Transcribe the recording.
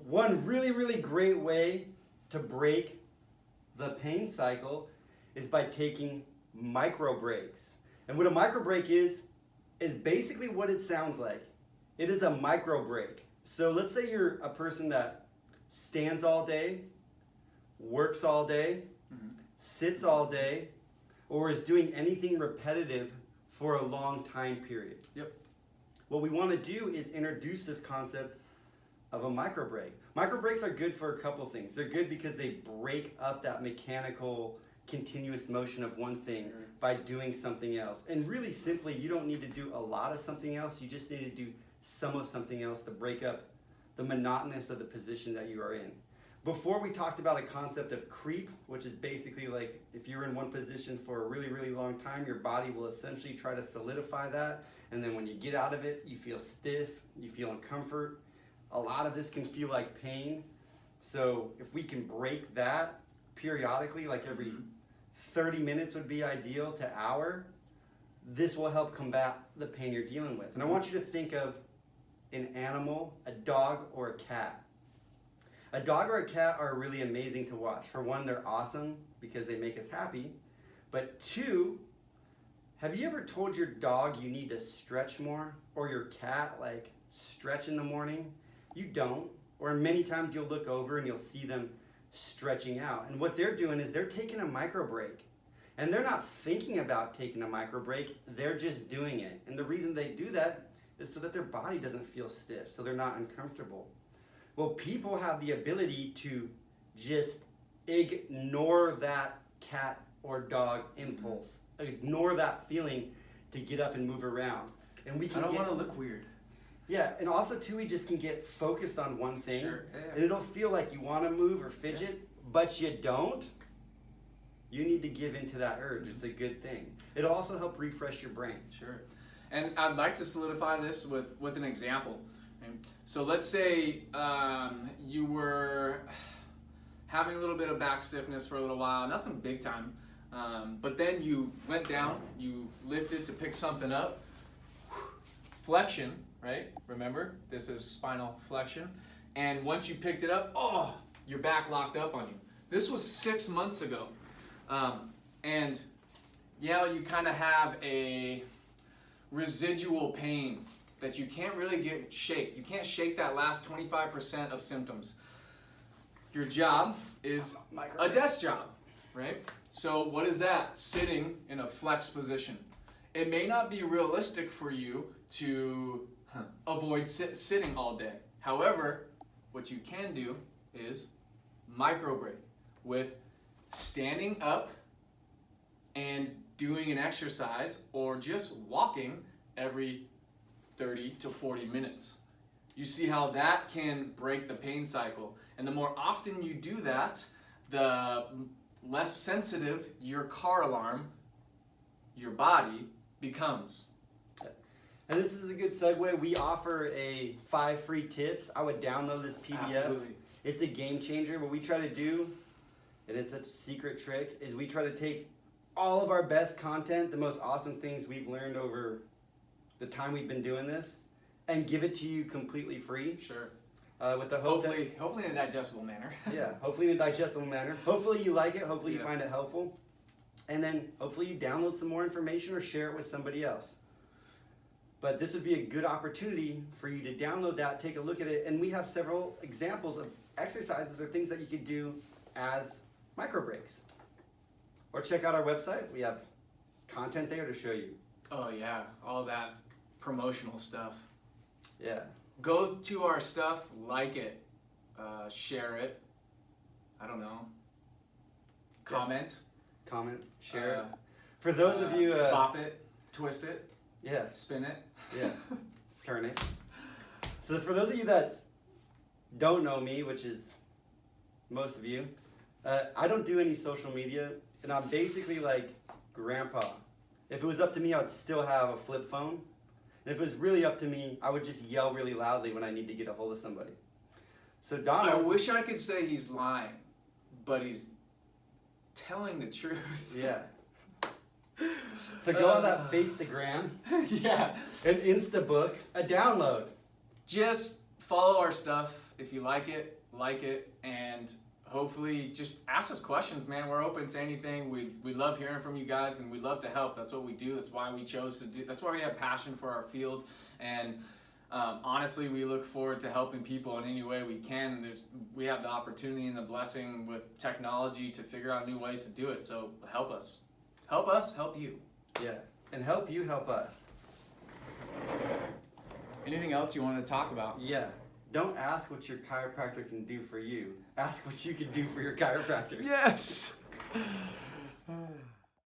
one really, really great way to break the pain cycle is by taking micro breaks. And what a micro break is basically what it sounds like. It is a micro break. So let's say you're a person that stands all day, works all day, sits all day, or is doing anything repetitive for a long time period. Yep. What we want to do is introduce this concept of a micro break. Micro breaks are good for a couple things. They're good because they break up that mechanical continuous motion of one thing by doing something else. And really simply, you don't need to do a lot of something else. You just need to do some of something else to break up the monotonous of the position that you are in. Before, we talked about a concept of creep, which is basically like if you're in one position for a really, really long time, your body will essentially try to solidify that. And then when you get out of it, you feel stiff, you feel uncomfort. A lot of this can feel like pain. So if we can break that periodically, like every 30 minutes would be ideal to hour, this will help combat the pain you're dealing with. And I want you to think of an animal, a dog or a cat. A dog or a cat are really amazing to watch. For one, they're awesome because they make us happy. But two, have you ever told your dog you need to stretch more? Or your cat, like, stretch in the morning? You don't. Or many times you'll look over and you'll see them stretching out. And what they're doing is they're taking a micro break. And they're not thinking about taking a micro break, they're just doing it. And the reason they do that is so that their body doesn't feel stiff, so they're not uncomfortable. Well, people have the ability to just ignore that cat or dog impulse, ignore that feeling to get up and move around. And we can I don't want to look weird. Yeah, and also too, we just can get focused on one thing. Sure. Yeah. And it'll feel like you want to move or fidget, but you don't. You need to give into that urge. It's a good thing. It'll also help refresh your brain. Sure. And I'd like to solidify this with an example. Okay? So let's say you were having a little bit of back stiffness for a little while, nothing big time, but then you went down, you lifted to pick something up, flexion, right? Remember, this is spinal flexion. And once you picked it up, your back locked up on you. This was 6 months ago. And yeah, you kind of have a residual pain that you can't really shake. You can't shake that last 25% of symptoms. Your job is a desk job, right? So what is that? Sitting in a flex position. It may not be realistic for you to avoid sitting all day. However, what you can do is micro break with standing up and doing an exercise or just walking every 30 to 40 minutes. You see how that can break the pain cycle. And the more often you do that, the less sensitive your car alarm, your body, becomes. And this is a good segue. We offer 5 free tips. I would download this PDF. Absolutely. It's a game changer. What we try to do, and it's a secret trick, is we try to take all of our best content, the most awesome things we've learned over the time we've been doing this, and give it to you completely free. Sure. With the hope hopefully in a digestible manner. Yeah, hopefully in a digestible manner. Hopefully you like it. Hopefully you find it helpful. And then hopefully you download some more information or share it with somebody else. But this would be a good opportunity for you to download that, take a look at it, and we have several examples of exercises or things that you could do as micro breaks. Or check out our website. We have content there to show you. Oh yeah, all that promotional stuff. Yeah. Go to our stuff, like it, share it. I don't know. Comment. Comment, share it. For those of you... bop it, twist it. Yeah. Spin it. Yeah. Turn it. So for those of you that don't know me, which is most of you, I don't do any social media, and I'm basically like grandpa. If it was up to me, I would still have a flip phone. And if it was really up to me, I would just yell really loudly when I need to get a hold of somebody. So Donald... I wish I could say he's lying, but he's telling the truth. Yeah. So go on that Faceagram. Yeah. An Instabook, a download. Just follow our stuff If you like it, and hopefully just ask us questions, man. We're open to anything. We love hearing from you guys, and we love to help. That's what we do. That's why we chose to do. That's why we have passion for our field, and honestly, we look forward to helping people in any way we can. We have the opportunity and the blessing with technology to figure out new ways to do it. So help us, help you. Yeah, and help you help us. Anything else you want to talk about? Yeah. Don't ask what your chiropractor can do for you. Ask what you can do for your chiropractor. Yes.